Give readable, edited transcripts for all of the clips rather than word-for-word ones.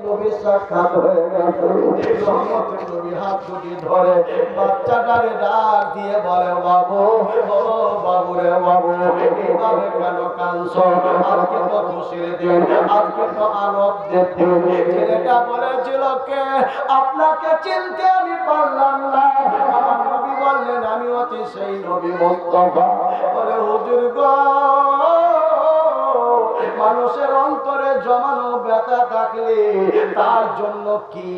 নবী সাক্ষাৎ হয়ে গেছে। রহমতের নবী হাত দুটি ধরে বাচ্চাটারে ডাক দিয়ে বলে, বাবু, ও বাবু রে বাবু, এইভাবে কেন কাঁদছো? আজকে তো খুশির দিন, আজকে তো আনন্দের দিন। ছেলেটা বলেছিল, কে? আপনাকে চিনতে আমি পারলাম না। আমার নবী বললেন, আমি হচ্ছি সেই নবী মুস্তাফা। বলে, হুজুর গো, মানুষের অন্তরে জমানো ব্যথা থাকলে তার জন্য কি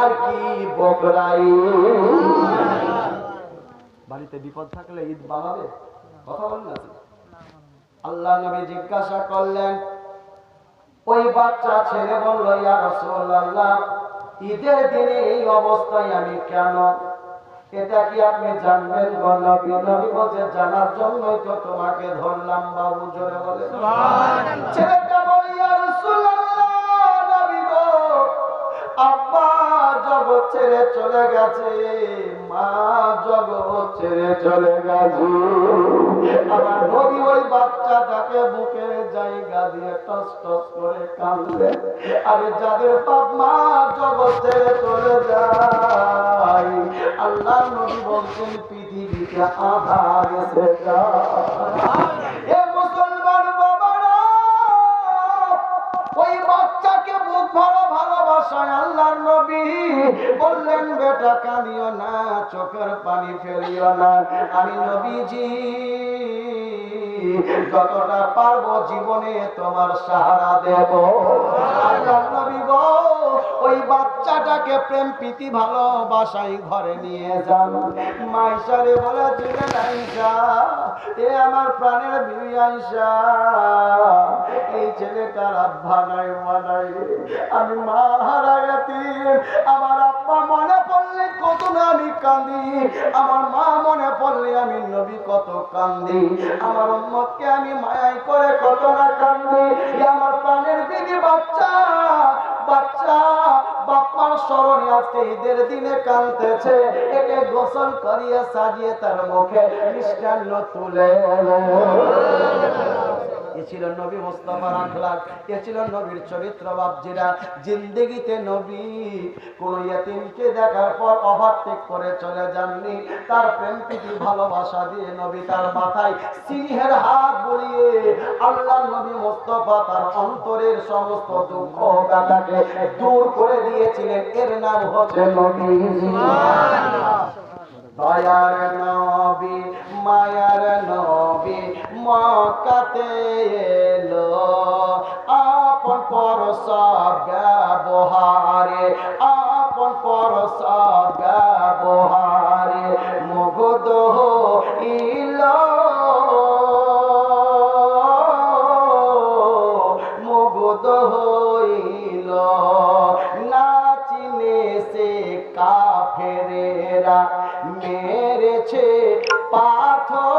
আর কি বকরাই। বাড়িতে বিপদ থাকলে ঈদ বানাবে? কথা বল না। আল্লাহ নবী জিজ্ঞাসা করলেন, ওই বাচ্চা ছেলে বলল, ইয়া রাসূলুল্লাহ, ঈদের দিনে এই অবস্থায় আমি কেন? এটা কি আপনি জানবেন? নবী বলছে, জানার জন্যই তো তোমাকে ধরলাম বাবু। জোরে বলে সুবহানাল্লাহ। ছেলেটা বলে, ইয়া রাসূলুল্লাহ, নবী গো, আব্বা জগৎ ছেড়ে চলে গেছে, মা জগৎ ছেড়ে চলে গেছে। আমার নবী ওই বাচ্চাটাকে বুকের জায়গা দিয়ে টস টস করে কাঁদলেন। আরে যাদের বাপ মা জগৎ ছেড়ে চলে যায়, আল্লাহ নবী বলছেন পৃথিবীতে আধার এসে যায়। মুসলমান বাবারা, ওই বাচ্চাকে বুক ভরা ভালোবাসায় আল্লাহর নবী বললেন, বেটা কাঁদিও না, চোখের পানি ফেলিও না, আমি নবীজি যতটা পারবো জীবনে তোমার সাহারা দেব। আল্লাহর নবী গো, ওই বাচ্চাটাকে প্রেম প্রীতি ভালোবাসায় ঘরে নিয়ে যান। মাইশারে বলেছিলেন, আয়েশা, এ আমার প্রাণের বিবি আয়েশা, এই ছেলেটার আব্বা নাই, মা নাই, আমি মা হারা গেছি। আমার আব্বা মনে পড়লে কত না আমি কাঁদি, আমার মা মনে পড়লে আমি নবী কত কান্দি, আমার উম্মতকে আমি মায়াই করে কত না কান্দি। আমার প্রাণের বিবি বাচ্চা বাচ্চা বাপ্পার স্মরণে আজকে ঈদের দিনে কাঁদতেছে। একে গোসল করিয়ে সাজিয়ে তার মুখে মিষ্টান্ন তুলে এ ছিল নবী মুস্তাফার আখলাক, এ ছিল নবীর চরিত্র। বাপজিরা, জিন্দেগিতে নবী কোন ইয়েতিমকে দেখার পর ওভারটেক করে চলে যাননি। তার প্রেম প্রীতি ভালোবাসা দিয়ে নবী তার মাথায় স্নেহের হাত বুলিয়ে আল্লাহ নবী মুস্তাফা তার অন্তরের সমস্ত দুঃখ ব্যথাকে দূর করে দিয়েছিলেন। এর নাম হচ্ছে নবী। দয়ার নবী, মায়ার নবী মক্কাতে এলো, আপন পর সব ব্যবহারে, আপন পর সব ব্যবহারে মুগ্ধ হইল, মুগ্ধ হইল। না চিনে সে কাফেরেরা মেরেছে পাথর,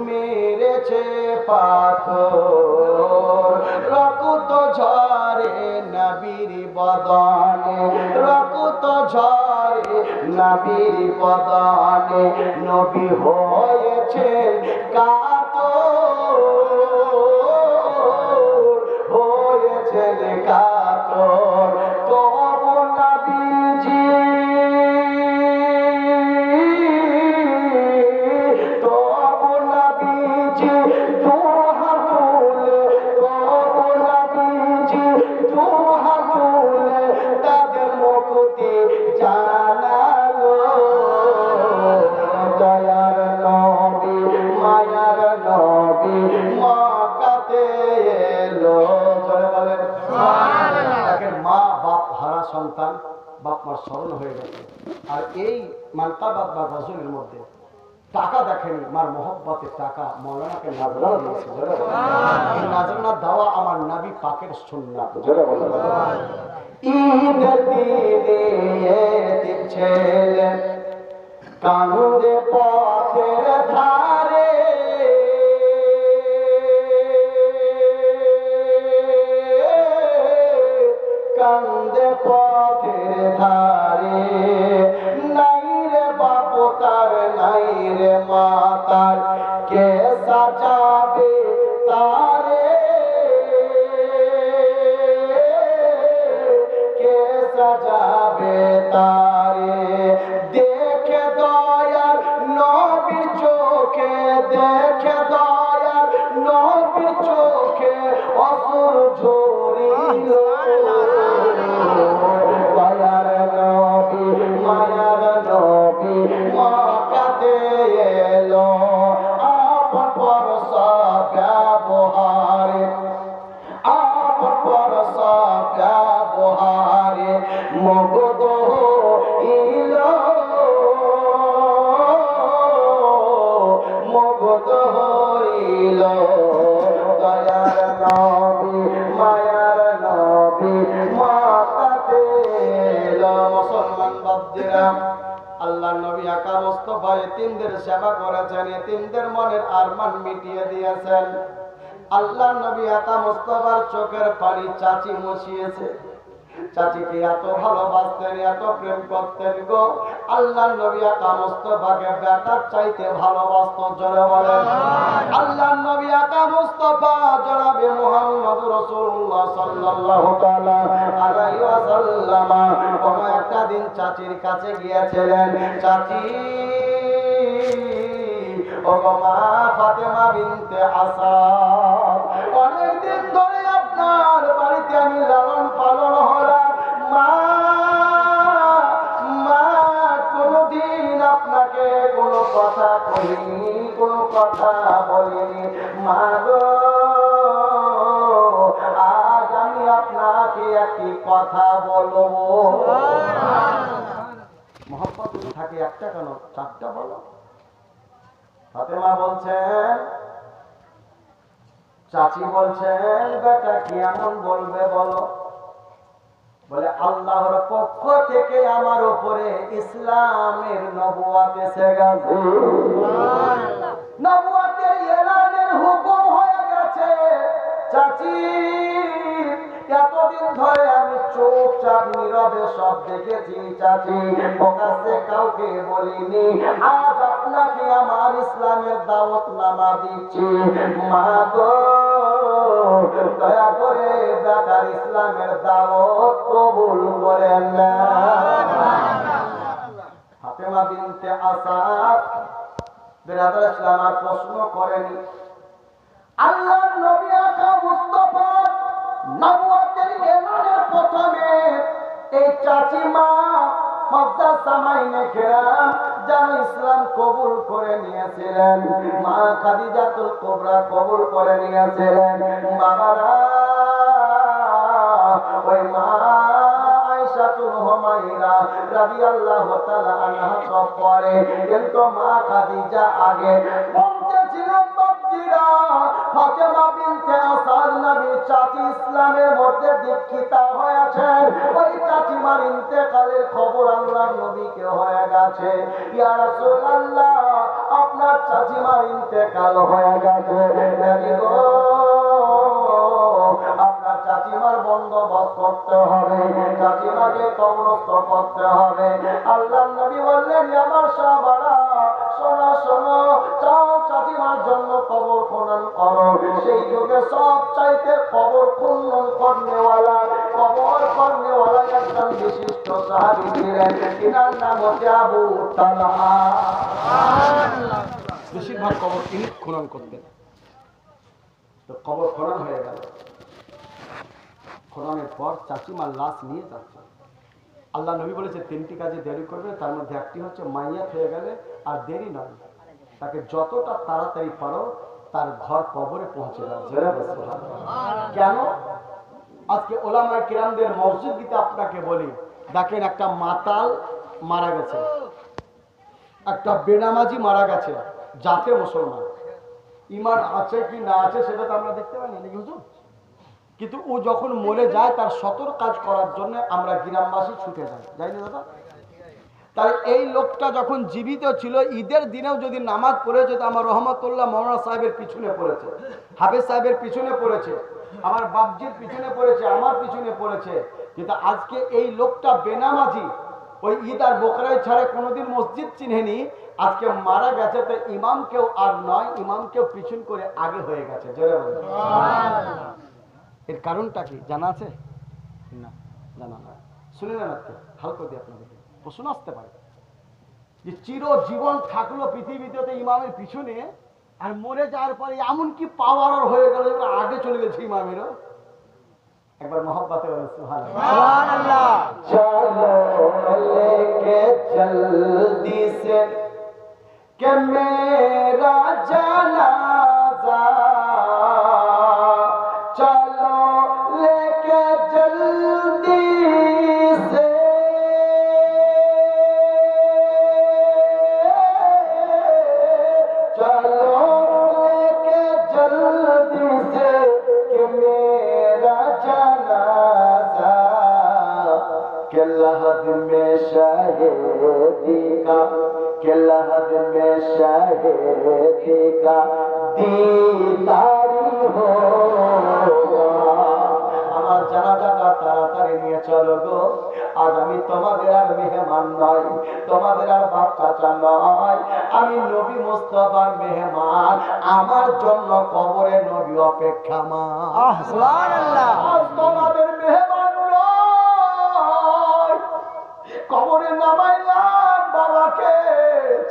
মেরেছে পাথর। রক্ত ঝরে নবীর বদনে, রক্ত ঝরে নবীর বদনে, নবী হয়েছে কাতর, হয়েছে কাতর। তবু নবীজি, তবু নবীজি দুহাত তুলে, তবু নবীজি দুহাত তুলে তাদের মুক্তি জানালো। দয়ার নবী, মায়ার নবী মক্কাতে এলো। জোরে বলেন সুবহানাল্লাহ। মা বাপ হারা সন্তান, বাপ মার স্মরণ হয়ে গেছে। আর এই মানকাবাত বা রাজুলের মধ্যে টাকা দেখেনি, মার মোহব্বতের টাকা মৌলানাকে নাজরানা দিয়েছে। নাজরানা দেওয়া আমার নবী পাকের সুন্নাত। ঈদের দিনে এতিম ছেলে কান্দে পথের ধারে, কান্দে পথের ধারে। নাই রে বাপ তার, নাই রে মা তার, কে সাজাবে এতিমদের সেবা করেছেন, এতিমদের মনের আরমান মিটিয়ে দিয়েছেন। আল্লাহ নবী আকা মুস্তাফার চোখের পানি চাচি মুছিয়েছে। চাচিকে এত ভালোবাসতেন, এত প্রেম করতেন গো। আল্লাহ নবী আকা মুস্তাফাকে বেটার চাইতে ভালোবাসতেন। জোরে বলেন আল্লাহ নবী আকা মুস্তাফা জনাবে মুহাম্মদ রাসূলুল্লাহ সাল্লাল্লাহু তাআলা আলাইহি ওয়াসাল্লাম কোন একটা দিন চাচির কাছে গিয়েছিলেন। চাচি ও মা ফাতেমা বিনতে আসাদ, অনেকদিন ধরে আপনার বাড়িতে আমি লালন পালন হলাম। মা মা কোনদিন আপনাকে কোনো কথা বলিনি, কোনো কথা বলিনি। মা গো আজ আমি আপনাকে একটি কথা বলবো। মোহাম্মদ থাকে একটা কেন, চারটা বলো। ফাতেমা বলছেন, চাচি বলছেন বেটা কি এমন বলবে বলো। বলে আল্লাহর পক্ষ থেকে আমার উপরে ইসলামের নবুয়ত এসে গেছে, নবুয়তের এলানের হুকুম হয়ে গেছে। চাচি এতদিন ধরে আমি চুপচাপ নীরবে সব দেখেছি চাচি, প্রকাশ্যে কাউকে বলিনি। আজ আপনাকে আমার ইসলামের দাওয়াত নামা দিচ্ছি। মা গো দয়া করে বেটার ইসলামের দাওয়াত কবুল করেন না। ফাতেমা বিনতে আসাদ বিরাদর ইসলাম আর প্রশ্ন করেনি। আল্লাহর নবী আকা মুস্তাফা নবুয়তের এলানের প্রথমে এই চাচি মা মক্কা সামাইনে কেরাম যেন ইসলাম কবুল করে নিয়েছিলেন। মা খাদিজাতুল কুবরা কবুল করে নিয়েছিলেন। বাবারা ওই মা আয়েশাতুল হুমায়রা রাদিয়াল্লাহু তাআলা আনহা সব পরে, কিন্তু মা খাদিজা আগে। বলতেছিলাম বাপজিরা ফাতেমা বিনতে আসাদ নবীর চাচি ইসলামের মধ্যে দীক্ষিতা হয়েছেন। ওই চাচিমার ইন্তেকালের খবর আল্লাহর নবীকে হয়ে গেছে। ইয়া রাসূলুল্লাহ আপনার চাচিমার ইন্তেকাল হয়ে গেছে, নবী গো আপনার চাচিমার বন্দোবস্ত করতে হবে, চাচিমাকে কবরস্থ করতে হবে। আল্লাহর নবী বললেন আমার সাহাবারা শোনো শোনো, চাও চাচিমার জন্য কবর খনন করো। সেই যুগে সব চাইতে কবর খনন করনেওয়ালা একজন বিশিষ্ট সাহাবী ছিলেন, তিনার নাম হচ্ছে আবু তালহা। বেশিরভাগ কবর তিনি খনন করতেন। তো কবর খনন হয়ে গেল। খননের পর চাচিমার লাশ নিয়ে যাচ্ছে। আল্লাহ নবী বলেছে তিনটি কাজে দেরি করবে, তার মধ্যে একটি হচ্ছে মাইয়াত হয়ে গেলে আর দেরি নয়, তাকে যতটা তাড়াতাড়ি পারো তার ঘর কবরে পৌঁছে দাও। কেন? আজকে ওলামায়ে কিরামদের মসজিদটিতে আপনাকে বলি, দেখেন একটা মাতাল মারা গেছে, একটা বেনামাজি মারা গেছে, যাতে মুসলমান, ঈমান আছে কি না আছে সেটা তো আমরা দেখতে পাই না নাকি হুজুর? কিন্তু ও যখন মরে যায় তার সতর কাজ করার জন্য আমরা গ্রামবাসী ছুটে যাই না দাদা? তাই এই লোকটা যখন জীবিত ছিল ঈদের দিনেও যদি নামাজ পড়ে যেত, আমার রহমতুল্লাহ মৌলানা সাহেবের পিছনে পড়েছে, হাফেজ সাহেবের পিছনে পড়েছে, আমার বাপজির পিছনে পড়েছে, আমার পিছনে পড়েছে। কিন্তু আজকে এই লোকটা বেনামাজি, ওই ঈদ আর বকরাই ছাড়া কোনোদিন মসজিদ চিনেনি, আজকে মারা গেছে। তো ইমামকেও আর নয়, ইমামকেও পিছন করে আগে হয়ে গেছে। এর কারণটা কি জানা আছে? না জানা না, শুনে নেন আজকে হালকা দিয়ে আপনাদের প্রশ্ন আসতে পারে যে চিরজীবন থাকলো পৃথিবীতে ইমামের পিছনে, আর মরে যাওয়ার পরে এমন কি পাওয়ার হয়ে গেল এবার আগে চলে গেছে ইমামেরও। একবার মোহাব্বতে সুবহানাল্লাহ। চলো লেকে জলদি সে কে মেরা জানাজা, চলো লেকে জলদি সে, চলো লেকে জলদি সে কে মেরা জানাজা, কে লহদ में शहीदी का के लहद में शहद का दीदारी होगा। আমার জানাজাটা তাড়াতাড়ি নিয়ে চলো গো, আজ আমি তোমাদের আর মেহমান নয়, তোমাদের আর বাপ চাচা নয়, আমি নবী মুস্তাফার মেহমান। আমার জন্য কবরে নবী অপেক্ষামান। সুবহানাল্লাহ। আজ তোমাদের মেহমান নয়, কবরে নামাইলাম বাবাকে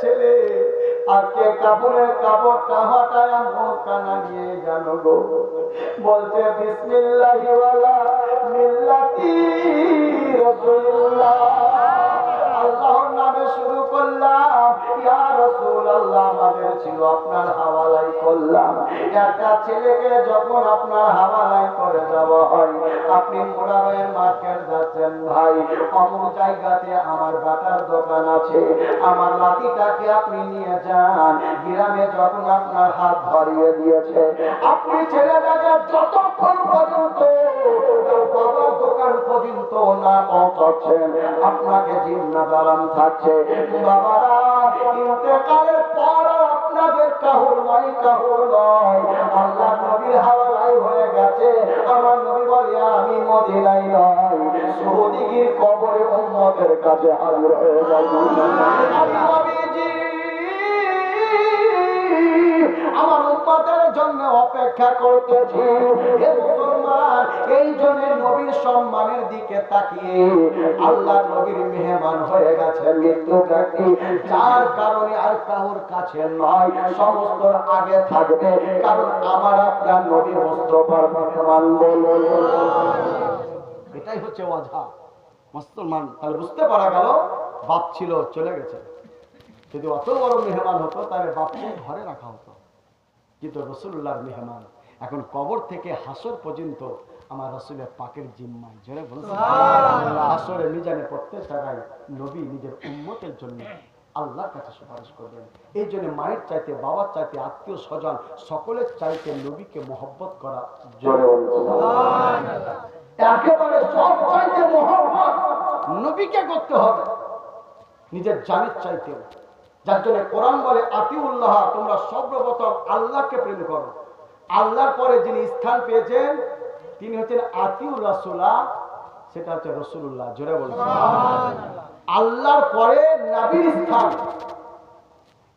ছেলে, আজকে কাপড়ের কাপড়টা হটায়া মুখখানা নিয়ে জানো গো, বলছে বিসমিল্লাহি ওয়ালা মিল্লাতি রাসূলুল্লাহ, আল্লাহর নামে শুরু করলাম, ইয়া রাসূলুল্লাহ আমাদের ছিল আপনার হাওয়ালাই করলাম। একটা ছেলেকে যখন আপনার হাওয়ালাই করে দেওয়া হয়, আপনি মোরারয়ের মার্কেট যাচ্ছেন ভাই, অমুক জায়গাতে আমার বাটার দোকান আছে, আমার নাতিটাকে আপনি নিয়ে যান। গ্রামে যখন আপনার হাত ধরিয়ে দিয়েছে, আপনি ছেলেটাকে যতক্ষণ পর্যন্ত বাবার দোকান পর্যন্ত না পৌঁছাচ্ছেন, আপনাকে জিম্মাদারান থাকছে। বাবারা ইন্তেকালের পর আপনাদের কাহুর নয়, কাহুর নয়, আল্লাহ নবীর হাওয়ালাই হয়ে গেছে। আমার নবী বলে আমি মদিনায় নয়, সৌদিগির কবরে উম্মতের কাছে হাজির হয়ে যাবো। আমি নবীজি আমার উম্মতের জন্য অপেক্ষা করতেছি। হে মুসলমান, এই জন্য নবীর সম্মানের দিকে তাকিয়ে আল্লাহ নবীর মেহমান হয়ে গেছে মৃত্যু ব্যক্তি, যার কারণে আর কারোর কাছে নয়, সমস্ত আগে থাকবে, কারণ আমার আপনার নবী মুস্তাফার মেহমান বলুন। এটাই হচ্ছে ওয়াজা। মুসলমান তাহলে বুঝতে পারা গেল, বাপ ছিল চলে গেছে, যদি অত বড় মেহমান হতো তাহলে বাপকে ঘরে রাখা হতো, কিন্তু রাসূলুল্লাহর মেহমান এখন কবর থেকে হাসর পর্যন্ত আমার রাসূলের পাকের জিম্মায়। জোরে বলুন সুবহানাল্লাহ। হাসরে মিজানে প্রত্যেক জায়গায় নবী নিজের উম্মতের জন্য আল্লাহর কাছে সুপারিশ করবেন। এই জন্য মায়ের চাইতে, বাবার চাইতে, আত্মীয় স্বজন সকলের চাইতে নবীকে মহব্বত করা। জোরে বলুন সুবহানাল্লাহ। একেবারে সব চাইতে মহব্বত নবীকে করতে হবে, নিজের জানের চাইতেও। যার জন্য কোরআন বলে আতিউল্লাহ, তোমরা সর্বপ্রথম আল্লাহকে প্রেম করো। আল্লাহর পরে যিনি স্থান পেয়েছেন তিনি হচ্ছেন আতিউর রাসূলা, সেটা হচ্ছে রাসূলুল্লাহ। জোরে বলুন সুবহানাল্লাহ। আল্লাহর পরে নবীর স্থান,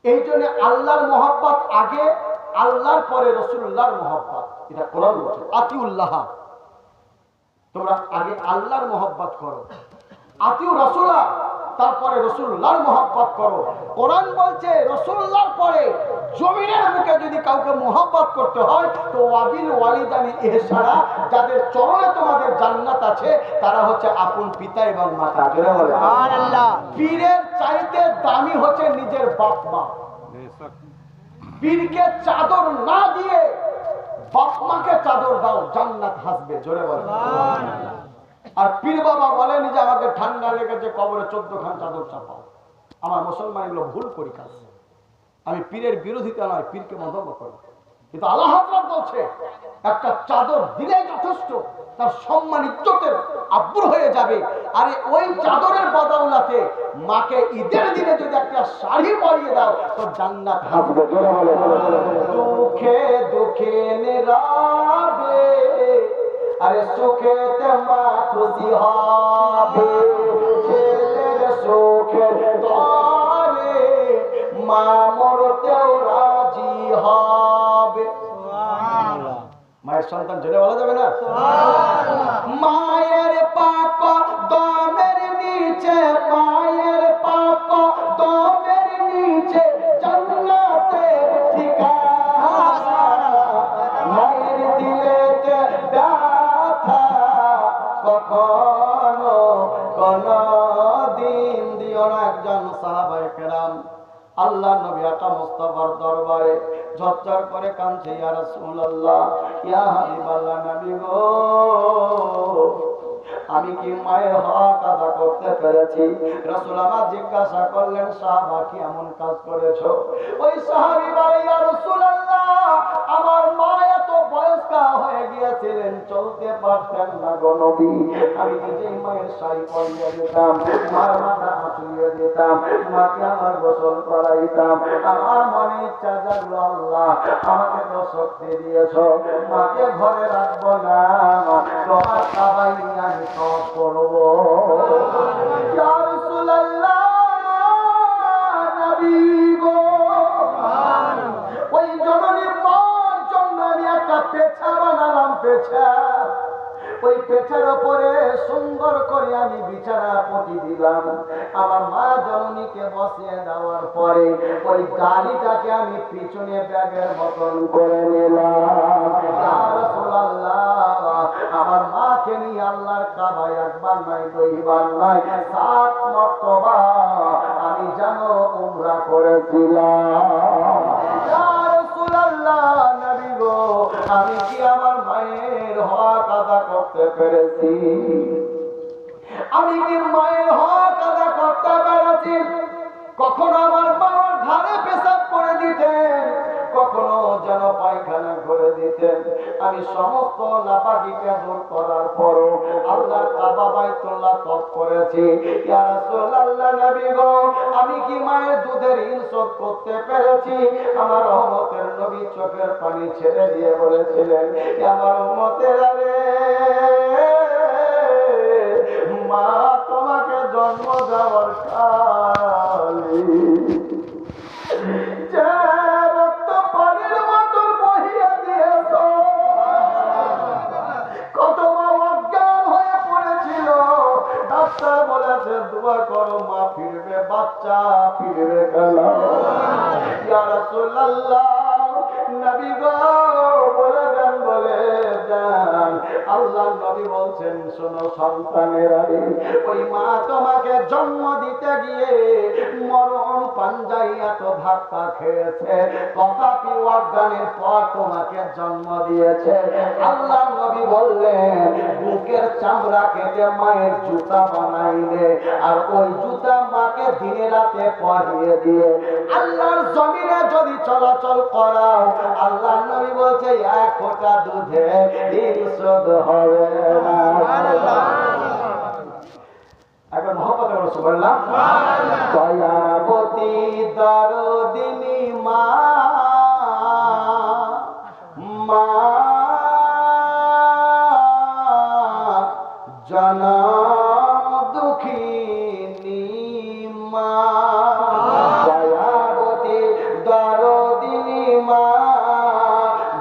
এই জন্য আল্লাহর মহব্বত আগে, আল্লাহর পরে রাসূলুল্লাহর মহব্বত। এটা কোরআন বলছে আতিউল্লাহ, তোমরা আগে আল্লাহর মহব্বত করো, আতিউ রাসূলা, তারপরে রাসূলুল্লাহর মহব্বত করো। কোরআন বলছে রাসূলুল্লাহর পরে জমিনের বুকে যদি কাউকে মহব্বত করতে হয় তো ওয়াবিল ওয়ালিদানি ইহসানা, যাদের চরণে তোমাদের জান্নাত আছে তারা হচ্ছে আপন পিতা এবং মাতা। জোরে বলেন সুবহানাল্লাহ। পীরের চাইতে দামি হচ্ছে নিজের বাপ মা। পীরকে চাদর না দিয়ে বাপ মাকে চাদর দাও, জান্নাত হাসবে। জোরে বলেন সুবহানাল্লাহ। আর পীর বাবা বলেন যে আমাকে ঠান্ডা লেগেছে কবরে 14 খান চাদর চাপাও। আমার মুসলমান এগুলো ভুল করি কাজ। আমি পীরের বিরোধিতা নয়, পীরকে মহব্বত করি, কিন্তু আল্লাহ হযরত বলছে একটা চাদর দিলেই যথেষ্ট, তার সম্মান ইজ্জতের আব্রু হয়ে যাবে। আরে ওই চাদরের বদৌলতে মাকে ঈদের দিনে যদি একটা শাড়ি পরিয়ে দাও তো জান্নাত হাসবে। দুঃখে দুঃখে নীরবে, আরে সুখে মা খুশি হবে, ছেলের সুখের তরে মা মরতেও রাজি হবে। সুবহানাল্লাহ। মায়ের সন্তান জোরে বলা যাবে না সুবহানাল্লাহ। মায়ের পাক দমের নিচে, মায়ের পাক দমের নিচে জান্নাতের ঠিকানা। মায়ের দিলেতে ব্যথা কখনো কোনদিন দিও না। একজন সাহাবায়ে কেরাম আল্লাহ নবী আকা মুস্তাফার দরবারে ঝরঝর করে কাঁদছে, ইয়া রাসূলুল্লাহ, ইয়া হাবিবাল্লাহ, নবী গো, আমি কি মায়ের হক আদা করতে পেরেছি? রাসূল আমার জিজ্ঞাসা করলেন, সাহাবা কি এমন কাজ করেছো? ওই সাহাবী বলে, ইয়া রাসূলুল্লাহ, আমার মা এত বয়স্কা হয়ে গিয়েছে, ছিলেন, চলতে পারতেন না গো নবী। আমি নিজেই মায়ের শাড়ি পরিয়ে দিতাম, মার মাথা আঁচড়িয়ে দিতাম, মাকে আমার গোসল করাইতাম। আমার মনে ইচ্ছা জাগলো, আল্লাহ আমাকে তো শক্তি দিয়েছ, মাকে ঘরে রাখবো না, তোমার কাবাই নিয়ে আমি সব করবো। ইয়া রাসূলুল্লাহ, নবী গো, ওই জননীর মার জন্য আমি একটা পেছা বানালাম, পেছা। ওই পেছার ওপরে সুন্দর করে আমি বিছানা পটি দিলাম। আমার মা জননীকে বসিয়ে দেওয়ার পরে ওই গাড়িটাকে আমি পিছনে ব্যাগের মতন করে নিলাম। ইয়া রাসূলুল্লাহ, আমার মাকে নিয়ে আল্লাহর কাবায় একবার নাই, দুইবার নাই, 7 মর্তবা আমি যেন উমরা করেছিলাম। ইয়া রাসূলুল্লাহ, নবী গো, আমি কি আমার মায়ের হক আদা করতে পেরেছি? আমি কি মায়ের হক আদা করতে পেরেছি? কখনো আমার বাবার ধারে পেশাব করে দিতেন, কখনো যেন পায়খানা করে দিতেন। আমি সমস্ত নাপাকিকে দূর করার পরও আল্লাহর কাবা বাইতুল্লাহ তওয়াফ করেছি। ইয়া রাসূলুল্লাহ, নবী গো, আমি কি মায়ের দুধের ঋণ শোধ করতে পেরেছি? আমার রহমতের নবী চোখের পানি ছেড়ে দিয়ে বলেছিলেন, আমার উম্মতেরা রে, মা তোমাকে জন্ম দেওয়ার কালে যে রক্ত পানির মতন বহিয়ে দিয়েছ, কত মা অজ্ঞান হয়ে পড়েছিল, ডাক্তার বলেছে দোয়া করো মা ফিরবে, বাচ্চা ফিরবে কেন? ইয়া রাসূলুল্লাহ, নবী গো, বলে দেন, বলে দেন। আল্লাহর নবী বলছেন, শোনো সন্তানেরা, ওই মা তোমাকে জন্ম দিতে গিয়ে মরণ পাঞ্জাই এত ধাক্কা খেয়েছে, তথাপি অজ্ঞানের পর তোমাকে জন্ম দিয়েছে। আল্লাহর নবী বললেন, বুকের চামড়া কেটে মায়ের জুতা বানাইলে, আর ওই জুতা মাকে দিনে রাতে পরিয়ে দিয়ে আল্লাহর জমিনে যদি চলাচল করাও, আল্লাহর নবী বলছে 1 ফোঁটা দুধে ঋণ শোধ হবে না। একবার মহব্বতে বলো সুবহানাল্লাহ। দয়াবতী দরদিনী মা, মা জনম দুঃখিনী মা, দয়াবতী দরদিনী মা,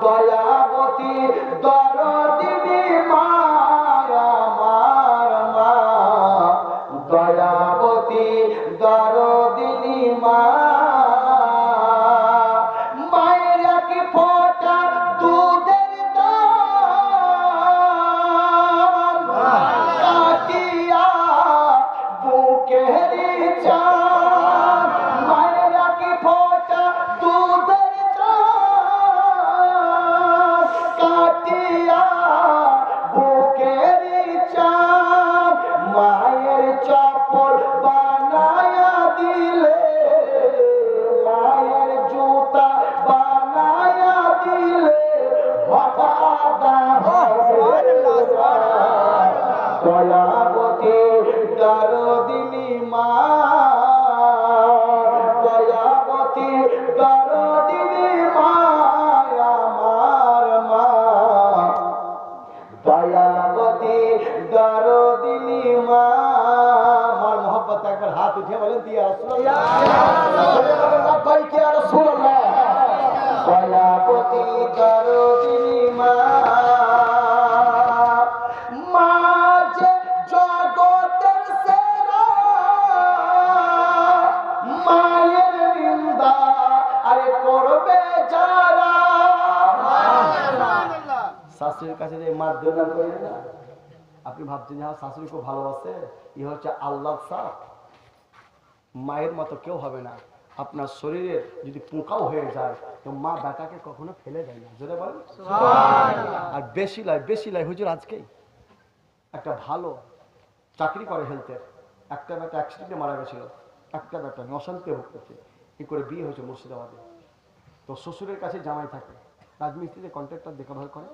দয়াবতী দরদিনী মা, আমার মা, দয়াবতী দরদিনী মা। মায়ের এক ফোঁটা দুধের দাম কাটিয়া বুকের চাপ, মায়ের এক ফোঁটা দুধের দাম কাটিয়া বুকের চাপ, মায়ের চপল বানায়া দিলে, মায়ের জুতা বানায়া দিলে, দয়াবতী দরদিনী মা, দয়াবতী দরদিনী মা, আমার মা, দয়াবতী দরদিনী মা। আমার মোহব্বত একবার হাত উঠে বলেন, ইয়া রাসূলুল্লাহ, ইয়া রাসূলুল্লাহ, দয়াবতী দরদিনী মা। মা যে জগতের সেরা, মায়ের নিন্দা আরে করবে যারা। শাশুড়ির কাছে যে মার দোকান করে না, আপনি ভাবছেন যে শাশুড়ি খুব ভালোবাসে, ই হচ্ছে আল্লাহর সাথ। মায়ের মতো কেউ হবে না। আপনার শরীরে যদি পোকাও হয়ে যায়, তো মা বেটাকে কখনো ফেলে দেয় না, জোরে বলেন সুবহানাল্লাহ। আর বেশি লাই হুজুর, আজকেই একটা ভালো চাকরি করে হেলথের, একটা বেটা অ্যাক্সিডেন্টে মারা গেছিল, একটা বেটা অশান্তি ভুগতেছে, কি করে বিয়ে হয়েছে মুর্শিদাবাদে। তো শ্বশুরের কাছে জামাই থাকে, রাজমিস্ত্রিতে কন্ট্রাক্টর দেখাভাল করে।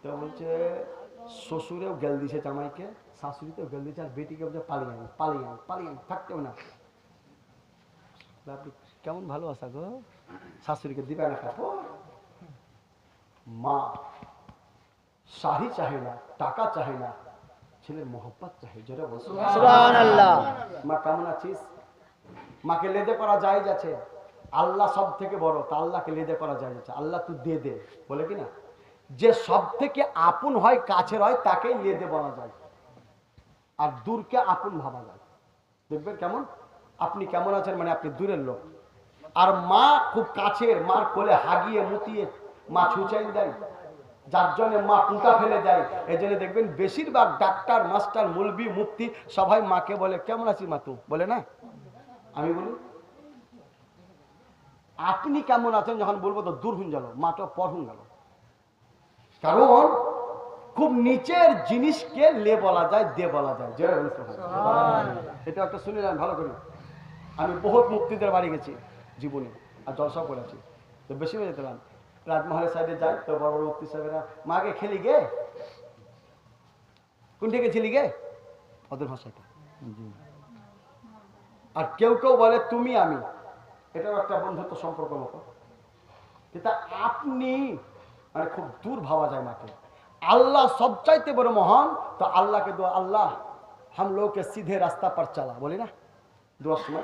তো বলছে শ্বশুরেও গেল দিছে জামাইকে, শাশুড়িতেও গেল দিছে, আর বেটিকে বলছে পালিয়ে আন পালিয়ে আন পালিয়ে আন, থাকতেও না। আপনি কেমন ভালো আসা গো, শাশুড়িকে দিবে না খাবো। মা শাড়ি চাহে না, টাকা চাহে না, ছেলের মোহব্বত চাহে। জোরে বল সুবহানাল্লাহ। মা কেমন আছিস? মাকে লেদে করা যায় যাচ্ছে, আল্লাহ সব থেকে বড়, তা আল্লাহকে লেদে করা যায় যাচ্ছে। আল্লাহ তুই দে দে বলে কি না, যে সব থেকে আপন হয় কাছের হয় তাকেই লেদে বলা যায়, আর দূরকে আপন ভাবা যায়। দেখবেন কেমন, আপনি কেমন আছেন মানে আপনি দূরের লোক, আর মা খুব কাছের, মার কোলে হাগিয়ে মুতিয়ে মা ছুচাইন দেয়, যার জন্য মা পুঁতা ফেলে দেয়। এই জন্য দেখবেন বেশিরভাগ ডাক্তার মাস্টার মুলবি মুফতি সবাই মাকে বলে কেমন আছি মা, তু বলে না, আমি বলি আপনি কেমন আছেন যখন বলবো তো দূর হুন গেল, মাটা পর হুন গেল। কারণ খুব নিচের জিনিসকে লে বলা যায়, দে বলা যায়। এটা একটা শুনিলেন ভালো করে। আমি বহুত মুক্তিদের বাড়ি গেছি জীবনে, আর জলসাও করেছি, তো বেশি হয়ে যেতে পারেন। রাজমহলের সাইডে যাই তো বড় বড় মুক্তি সাহেবেরা, মাকে খেলি গে, কোন থেকে ছিলি গে, ওদের ভাষাটা। আর কেউ কেউ বলে তুমি আমি, এটাও একটা বন্ধুত্ব সম্পর্ক মতো, কিন্তু আপনি মানে খুব দূর ভাবা যায় মাকে। আল্লাহ সবচাইতে বড় মহান, তো আল্লাহকে দোয়া, আল্লাহ हम लोग के सीधे रास्ता पर चला, बोली ना दुआ सुना।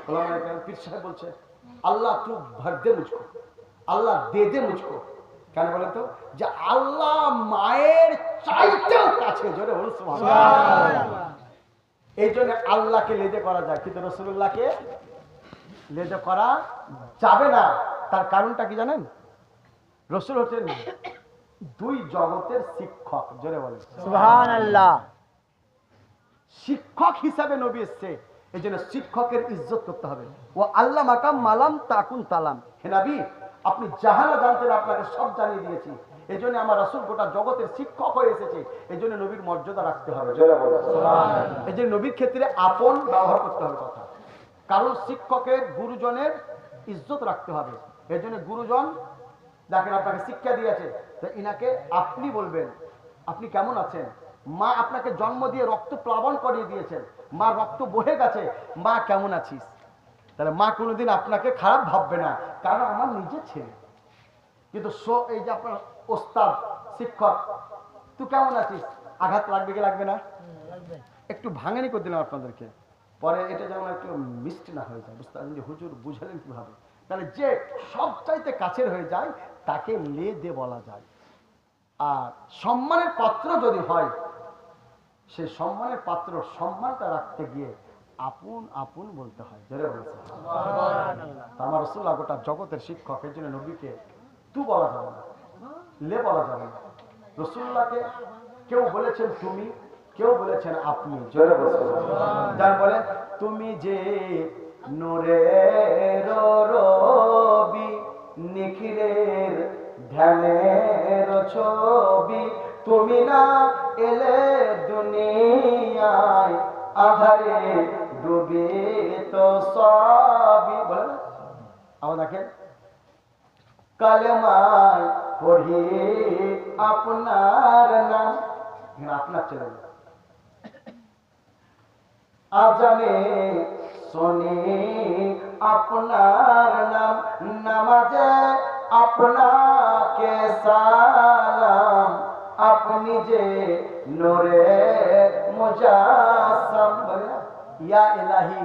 पीर साहब বলছে আল্লাহ तू भर दे मुझको, আল্লাহ দে দে मुझको। কেন বলেন তো, যে আল্লাহ মায়ের চাইতেও কাছে। জোরে বলুন সুবহানাল্লাহ। এই জন্য আল্লাহকে লেদে করা যায়, কিন্তু রাসূলুল্লাহকে লেদে করা যাবে না। তার কারণটা কি জানেন, রাসূল হচ্ছেন দুই জগতের শিক্ষক। জোরে বলেন সুবহানাল্লাহ। শিক্ষক হিসাবে নবী এসেছে, এই জন্য শিক্ষকের ইজ্জত করতে হবে। ও আল্লাহ মাকাম মালাম তাকুন তালাম, হে নবী আপনি জাহানা জানতেন, আপনাকে সব জানিয়ে দিয়েছি। এই জন্য আমার রাসূল গোটা জগতের শিক্ষক হয়ে এসেছে, এই জন্য নবীর মর্যাদা রাখতে হবে। এই যে নবীর ক্ষেত্রে আপন ব্যবহার করতে হবে কথা, কারণ শিক্ষকের গুরুজনের ইজ্জত রাখতে হবে। এই জন্য গুরুজন যাকে আপনাকে শিক্ষা দিয়েছে, তো ইনাকে আপনি বলবেন, আপনি কেমন আছেন। মা আপনাকে জন্ম দিয়ে রক্ত প্লাবন করিয়ে দিয়েছেন, মা রক্ত বহে গেছে, মা কেমন আছিস, তাহলে মা কোনোদিন আপনাকে খারাপ ভাববে না, কারণ আমার নিজের ছেলে। কিন্তু এই যে আপনার ওস্তাদ শিক্ষক, তুই কেমন আছিস, আঘাত লাগবে কি লাগবে না, একটু ভাঙানি করে দিলাম আপনাদেরকে, পরে এটা যেমন একটু মিষ্টি না হয়ে যায়, বুঝতে পারেন যে হুজুর বুঝালেন কিভাবে। তাহলে যে সবচাইতে কাছের হয়ে যায় তাকে লে দে বলা যায়। আর সম্মানের পাত্র যদি হয়, সেই সম্মানের পাত্র সম্মানটা রাখতে গিয়ে আপন আপন বলতে হয়। জোরে বলেছে আমার রাসূলুল্লাহ গোটা জগতের শিক্ষক, এই জন্য নবীকে তু বলা যাবে না, লে বলা যাবে না। রাসূলুল্লাহকে কেউ বলেছেন তুমি, কেউ বলেছেন আপনি। জোরে বলেছে যার বলে তুমি যে নূরের রবি, নিখিলের ধ্যানের ছবি, তুমি না এলে দুনিয়ায় আধারে ডুবে তো সবই। বলে না আবার দেখেন, কালেমায় পড়ি আপনার নাম, আপনার ছেলে আজানে শুনি আপনার নাম, নামাজে আপনাকে সালাম, আপনি যে নূরে মুজাসসাম। ইয়া ইলাহি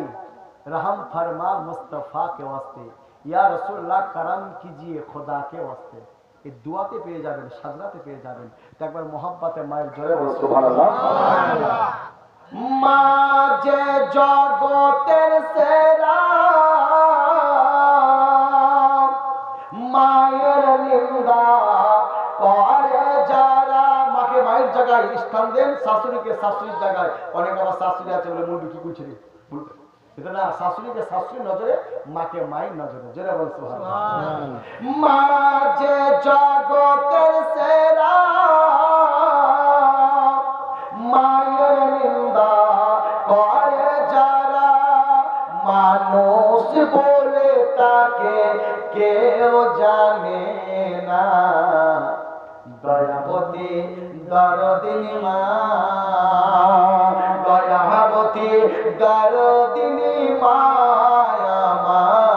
रहम फरमा मुस्तफा के वास्ते, या रसूलुल्लाह करम कीजिए खुदा के वास्ते। এই দুয়াতে পেয়ে যাবেন, সাজরাতে পেয়ে যাবেন। তো একবার মোহাব্বতে মায়ের জোরে বলুন সুবহানাল্লাহ। মা যে জগতের সেরা, মায়ের নিন্দা করে যারা। মাকে মায়ের জায়গায় স্থান দেন, শাশুড়িকে শাশুড়ির জায়গায়। অনেক আমার শাশুড়ি আছে বলে মুরবি কি করছিলি, না, শাশুড়িকে শাশুড়ির নজরে, মাকে মায়ের নজরে। জোরে বল সুবহানাল্লাহ। মা যে জগতের সেরা, মায়ের নিন্দা করে যারা, মানুষ বলে তাকে কেউ জানে না, দয়া দয়াবতী দরদিনী মা, দয়াবতী দরদিনী মা আমার